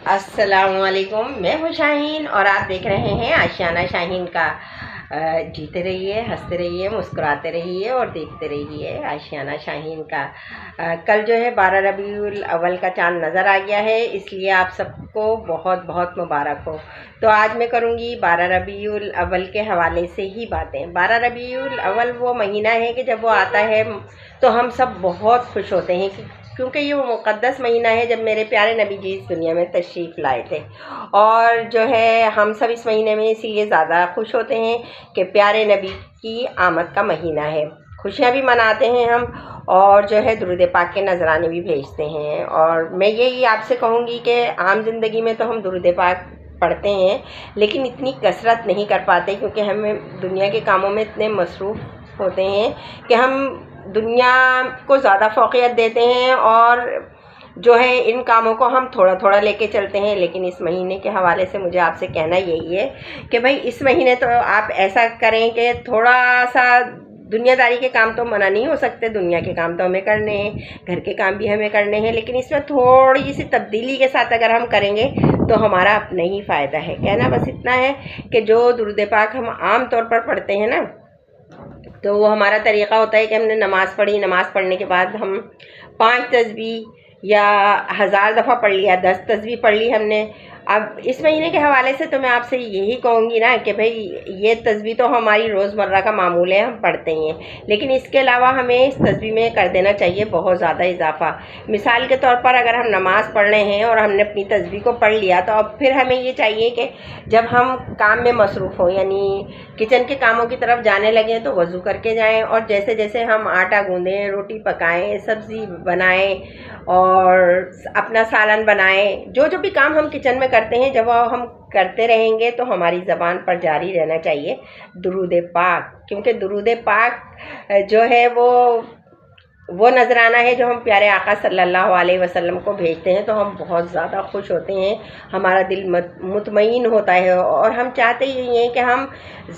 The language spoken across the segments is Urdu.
السلام علیکم، میں ہوں شاہین اور آپ دیکھ رہے ہیں آشیانہ شاہین کا۔ جیتے رہیے، ہنستے رہیے، مسکراتے رہیے اور دیکھتے رہیے آشیانہ شاہین کا۔ کل جو ہے 12 ربیع الاول کا چاند نظر آ گیا ہے، اس لیے آپ سب کو بہت بہت مبارک ہو۔ تو آج میں کروں گی 12 ربیع الاول کے حوالے سے ہی باتیں۔ 12 ربیع الاول وہ مہینہ ہے کہ جب وہ آتا ہے تو ہم سب بہت خوش ہوتے ہیں، کیونکہ یہ وہ مقدس مہینہ ہے جب میرے پیارے نبی جی اس دنیا میں تشریف لائے تھے۔ اور جو ہے ہم سب اس مہینے میں اسی لیے زیادہ خوش ہوتے ہیں کہ پیارے نبی کی آمد کا مہینہ ہے۔ خوشیاں بھی مناتے ہیں ہم، اور جو ہے درود پاک کے نذرانے بھی بھیجتے ہیں۔ اور میں یہی آپ سے کہوں گی کہ عام زندگی میں تو ہم درود پاک پڑھتے ہیں، لیکن اتنی کثرت نہیں کر پاتے، کیونکہ ہمیں دنیا کے کاموں میں اتنے مصروف ہوتے ہیں کہ ہم دنیا کو زیادہ فوقیت دیتے ہیں، اور جو ہے ان کاموں کو ہم تھوڑا تھوڑا لے کے چلتے ہیں۔ لیکن اس مہینے کے حوالے سے مجھے آپ سے کہنا یہی ہے کہ بھائی اس مہینے تو آپ ایسا کریں کہ تھوڑا سا دنیا داری کے کام تو منع نہیں ہو سکتے، دنیا کے کام تو ہمیں کرنے ہیں، گھر کے کام بھی ہمیں کرنے ہیں، لیکن اس میں تھوڑی سی تبدیلی کے ساتھ اگر ہم کریں گے تو ہمارا اپنا ہی فائدہ ہے۔ کہنا بس اتنا ہے کہ جو درود پاک ہم عام طور پر پڑھتے ہیں نا، تو وہ ہمارا طریقہ ہوتا ہے کہ ہم نے نماز پڑھی، نماز پڑھنے کے بعد ہم 5 تسبیح یا 1000 دفعہ پڑھ لیا، 10 تسبیح پڑھ لی ہم نے۔ اب اس مہینے کے حوالے سے تو میں آپ سے یہی کہوں گی نا کہ بھئی یہ تسبیح تو ہماری روزمرہ کا معمول ہے، ہم پڑھتے ہی ہیں، لیکن اس کے علاوہ ہمیں اس تسبیح میں کر دینا چاہیے بہت زیادہ اضافہ۔ مثال کے طور پر اگر ہم نماز پڑھ رہے ہیں اور ہم نے اپنی تسبیح کو پڑھ لیا، تو اب پھر ہمیں یہ چاہیے کہ جب ہم کام میں مصروف ہوں، یعنی کچن کے کاموں کی طرف جانے لگیں، تو وضو کر کے جائیں، اور جیسے جیسے ہم آٹا گوندیں، روٹی پکائیں، سبزی بنائیں اور اپنا سالن بنائیں، جو جو بھی کام ہم کچن میں کرتے ہیں، جب وہ ہم کرتے رہیں گے تو ہماری زبان پر جاری رہنا چاہیے درود پاک، کیونکہ درود پاک جو ہے وہ نذرانہ ہے جو ہم پیارے آقا صلی اللہ علیہ وسلم کو بھیجتے ہیں، تو ہم بہت زیادہ خوش ہوتے ہیں، ہمارا دل مطمئن ہوتا ہے، اور ہم چاہتے ہی ہیں کہ ہم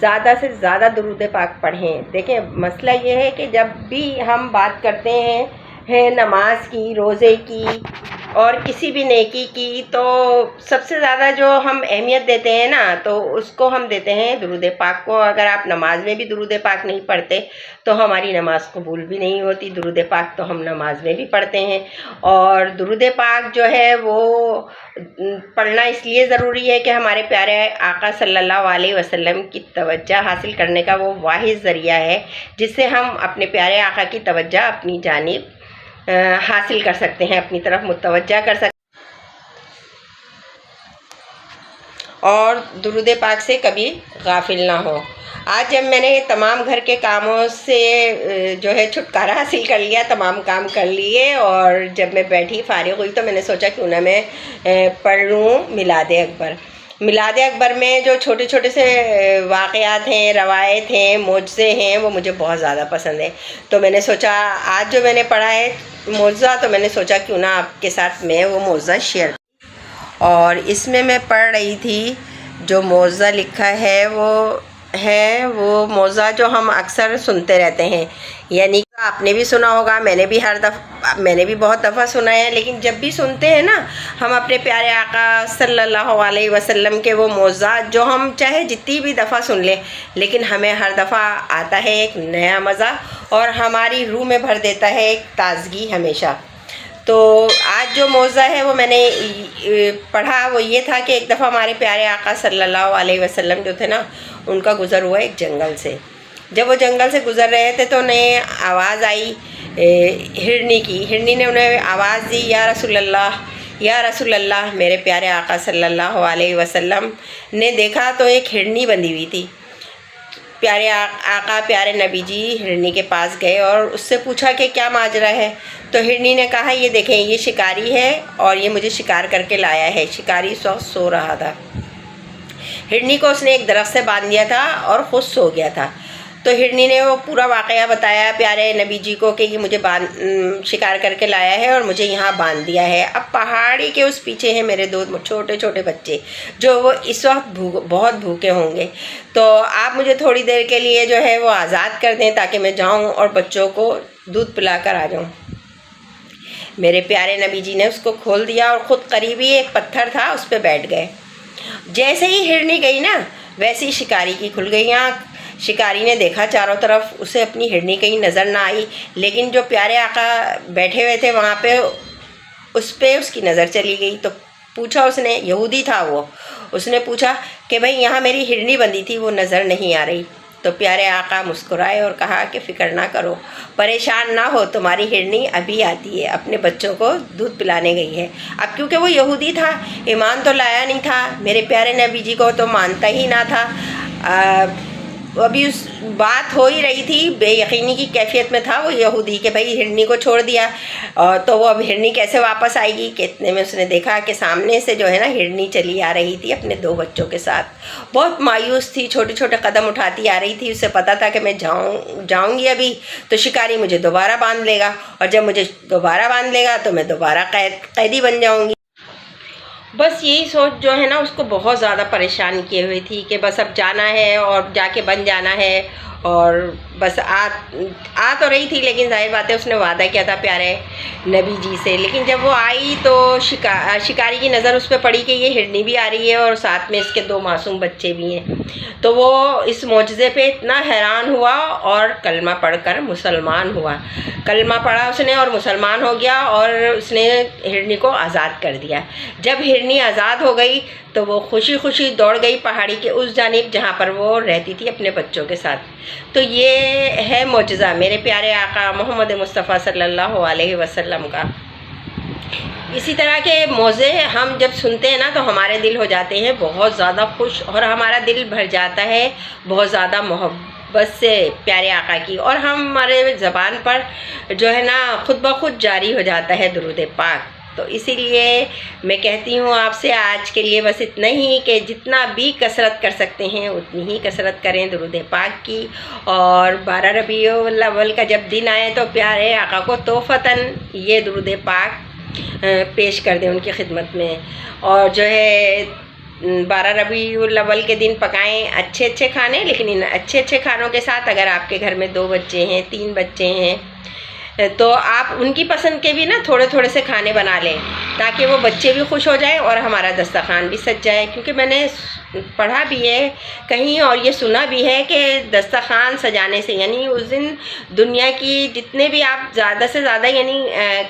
زیادہ سے زیادہ درود پاک پڑھیں۔ دیکھیں مسئلہ یہ ہے کہ جب بھی ہم بات کرتے ہیں نماز کی، روزے کی اور کسی بھی نیکی کی، تو سب سے زیادہ جو ہم اہمیت دیتے ہیں نا، تو اس کو ہم دیتے ہیں درود پاک کو۔ اگر آپ نماز میں بھی درود پاک نہیں پڑھتے تو ہماری نماز قبول بھی نہیں ہوتی۔ درود پاک تو ہم نماز میں بھی پڑھتے ہیں، اور درود پاک جو ہے وہ پڑھنا اس لیے ضروری ہے کہ ہمارے پیارے آقا صلی اللہ علیہ وسلم کی توجہ حاصل کرنے کا وہ واحد ذریعہ ہے جس سے ہم اپنے پیارے آقا کی توجہ اپنی جانب حاصل کر سکتے ہیں، اپنی طرف متوجہ کر سکتے ہیں، اور درود پاک سے کبھی غافل نہ ہو۔ آج جب میں نے تمام گھر کے کاموں سے جو ہے چھٹکارا حاصل کر لیا، تمام کام کر لیے، اور جب میں بیٹھی فارغ ہوئی تو میں نے سوچا کیوں نہ میں پڑھ لوں میلاد اکبر۔ میلاد اکبر میں جو چھوٹے چھوٹے سے واقعات ہیں، روایت ہیں، معجزے ہیں، وہ مجھے بہت زیادہ پسند ہے۔ تو میں نے سوچا آج جو میں نے پڑھا ہے معجزہ، تو میں نے سوچا کیوں نہ آپ کے ساتھ میں وہ معجزہ شیئر۔ اور اس میں پڑھ رہی تھی جو معجزہ لکھا ہے وہ معجزہ جو ہم اکثر سنتے رہتے ہیں، یعنی آپ نے بھی سنا ہوگا، میں نے بھی بہت دفعہ سنا ہے، لیکن جب بھی سنتے ہیں نا ہم اپنے پیارے آقا صلی اللہ علیہ وسلم کے وہ معجزات، جو ہم چاہے جتنی بھی دفعہ سن لیں، لیکن ہمیں ہر دفعہ آتا ہے ایک نیا مزہ، اور ہماری روح میں بھر دیتا ہے ایک تازگی ہمیشہ۔ تو آج جو معجزہ ہے وہ میں نے پڑھا، وہ یہ تھا کہ ایک دفعہ ہمارے پیارے آقا صلی اللہ علیہ وسلم جو تھے نا، ان کا گزر ہوا ایک جنگل سے۔ جب وہ جنگل سے گزر رہے تھے تو انہیں آواز آئی ہرنی کی۔ ہرنی نے انہیں آواز دی، یا رسول اللہ، یا رسول اللہ۔ میرے پیارے آقا صلی اللہ علیہ وسلم نے دیکھا تو ایک ہرنی بندھی ہوئی تھی۔ پیارے آقا پیارے نبی جی ہرنی کے پاس گئے اور اس سے پوچھا کہ کیا ماجرا ہے؟ تو ہرنی نے کہا یہ دیکھیں یہ شکاری ہے اور یہ مجھے شکار کر کے لایا ہے۔ شکاری اس وقت سو رہا تھا، ہرنی کو اس نے ایک درخت سے باندھ دیا تھا اور خود سو گیا تھا۔ تو ہرنی نے وہ پورا واقعہ بتایا پیارے نبی جی کو کہ یہ مجھے شکار کر کے لایا ہے اور مجھے یہاں باندھ دیا ہے۔ اب پہاڑی کے اس پیچھے ہیں میرے 2 چھوٹے چھوٹے بچے جو وہ اس وقت بہت بھوکے ہوں گے، تو آپ مجھے تھوڑی دیر کے لیے جو ہے وہ آزاد کر دیں تاکہ میں جاؤں اور بچوں کو دودھ پلا کر آ جاؤں۔ میرے پیارے نبی جی نے اس کو کھول دیا اور خود قریبی ایک پتھر تھا اس پہ بیٹھ گئے۔ جیسے ہی ہرنی گئی نا ویسے ہی شکاری کی کھل گئی آنکھ۔ شکاری نے دیکھا چاروں طرف، اسے اپنی ہرنی کہیں نظر نہ آئی، لیکن جو پیارے آقا بیٹھے ہوئے تھے وہاں پہ اس کی نظر چلی گئی۔ تو پوچھا اس نے، یہودی تھا وہ، اس نے پوچھا کہ بھئی یہاں میری ہرنی بندھی تھی وہ نظر نہیں آ رہی۔ تو پیارے آقا مسکرائے اور کہا کہ فکر نہ کرو، پریشان نہ ہو، تمہاری ہرنی ابھی آتی ہے، اپنے بچوں کو دودھ پلانے گئی ہے۔ اب کیونکہ وہ یہودی تھا، ایمان تو لایا نہیں تھا، میرے پیارے نبی جی کو تو مانتا ہی نہ تھا، ابھی اس بات ہو ہی رہی تھی، بے یقینی کی کیفیت میں تھا وہ یہودی کہ بھئی ہرنی کو چھوڑ دیا تو وہ اب ہرنی کیسے واپس آئے گی۔ کہ اتنے میں اس نے دیکھا کہ سامنے سے جو ہے نا ہرنی چلی آ رہی تھی اپنے 2 بچوں کے ساتھ، بہت مایوس تھی، چھوٹے چھوٹے قدم اٹھاتی آ رہی تھی۔ اسے پتہ تھا کہ میں جاؤں گی ابھی تو شکاری مجھے دوبارہ باندھ لے گا، اور جب مجھے دوبارہ باندھ لے گا تو میں دوبارہ قیدی بن جاؤں گی۔ بس یہی سوچ جو ہے نا اس کو بہت زیادہ پریشان کیے ہوئی تھی کہ بس اب جانا ہے اور جا کے بن جانا ہے، اور بس آ تو رہی تھی، لیکن ظاہر بات ہے اس نے وعدہ کیا تھا پیارے نبی جی سے۔ لیکن جب وہ آئی تو شکاری کی نظر اس پہ پڑی کہ یہ ہرنی بھی آ رہی ہے اور ساتھ میں اس کے 2 معصوم بچے بھی ہیں، تو وہ اس معجزے پہ اتنا حیران ہوا اور کلمہ پڑھ کر مسلمان ہوا۔ کلمہ پڑھا اس نے اور مسلمان ہو گیا، اور اس نے ہرنی کو آزاد کر دیا۔ جب ہرنی آزاد ہو گئی تو وہ خوشی خوشی دوڑ گئی پہاڑی کے اس جانب جہاں پر وہ رہتی تھی اپنے بچوں کے ساتھ۔ تو یہ ہے معجزہ میرے پیارے آقا محمد مصطفیٰ صلی اللہ علیہ وسلم کا۔ اسی طرح کے موضوع ہم جب سنتے ہیں نا تو ہمارے دل ہو جاتے ہیں بہت زیادہ خوش، اور ہمارا دل بھر جاتا ہے بہت زیادہ محبت سے پیارے آقا کی، اور ہمارے زبان پر جو ہے نا خود بخود جاری ہو جاتا ہے درود پاک۔ تو اسی لیے میں کہتی ہوں آپ سے آج کے لیے بس اتنا ہی کہ جتنا بھی کثرت کر سکتے ہیں اتنی ہی کثرت کریں درود پاک کی، اور 12 ربیع الاول کا جب دن آئے تو پیارے آقا کو تحفتاً یہ درود پاک پیش کر دیں ان کی خدمت میں، اور جو ہے 12 ربیع الاول کے دن پکائیں اچھے اچھے کھانے، لیکن ان اچھے اچھے کھانوں کے ساتھ اگر آپ کے گھر میں 2 بچے ہیں 3 بچے ہیں تو آپ ان کی پسند کے بھی نا تھوڑے تھوڑے سے کھانے بنا لیں، تاکہ وہ بچے بھی خوش ہو جائیں اور ہمارا دسترخوان بھی سج جائے۔ کیونکہ میں نے پڑھا بھی ہے کہیں اور یہ سنا بھی ہے کہ دسترخوان سجانے سے، یعنی اس دن دنیا کی جتنے بھی آپ زیادہ سے زیادہ یعنی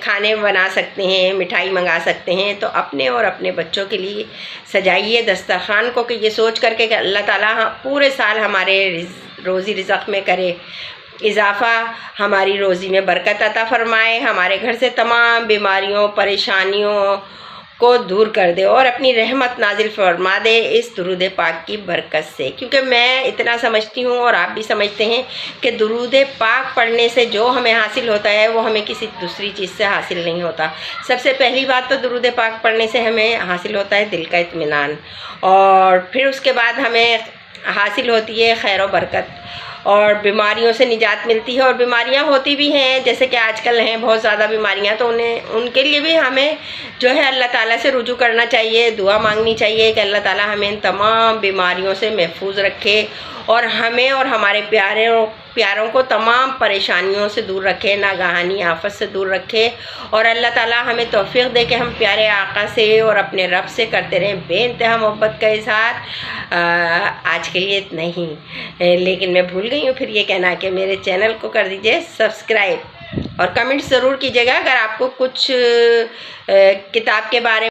کھانے بنا سکتے ہیں، مٹھائی منگا سکتے ہیں، تو اپنے اور اپنے بچوں کے لیے سجائیے دسترخوان کو، کہ یہ سوچ کر کے کہ اللہ تعالیٰ پورے سال ہمارے روزی رزق میں کرے اضافہ، ہماری روزی میں برکت عطا فرمائے، ہمارے گھر سے تمام بیماریوں پریشانیوں کو دور کر دے اور اپنی رحمت نازل فرما دے اس درود پاک کی برکت سے۔ کیونکہ میں اتنا سمجھتی ہوں اور آپ بھی سمجھتے ہیں کہ درود پاک پڑھنے سے جو ہمیں حاصل ہوتا ہے وہ ہمیں کسی دوسری چیز سے حاصل نہیں ہوتا۔ سب سے پہلی بات تو درود پاک پڑھنے سے ہمیں حاصل ہوتا ہے دل کا اطمینان، اور پھر اس کے بعد ہمیں حاصل ہوتی ہے خیر و برکت، اور بیماریوں سے نجات ملتی ہے، اور بیماریاں ہوتی بھی ہیں جیسے کہ آج کل ہیں بہت زیادہ بیماریاں، تو ان کے لیے بھی ہمیں جو ہے اللہ تعالیٰ سے رجوع کرنا چاہیے، دعا مانگنی چاہیے کہ اللہ تعالیٰ ہمیں ان تمام بیماریوں سے محفوظ رکھے، اور ہمیں اور ہمارے پیاروں کو تمام پریشانیوں سے دور رکھے، ناگہانی آفت سے دور رکھے، اور اللہ تعالیٰ ہمیں توفیق دے کہ ہم پیارے آقا سے اور اپنے رب سے کرتے رہیں بے انتہا محبت کا اظہار۔ آج کے لیے اتنا ہی، لیکن میں بھول گئی ہوں پھر یہ کہنا کہ میرے چینل کو کر دیجئے سبسکرائب، اور کمنٹ ضرور کیجیے گا اگر آپ کو کچھ کتاب کے بارے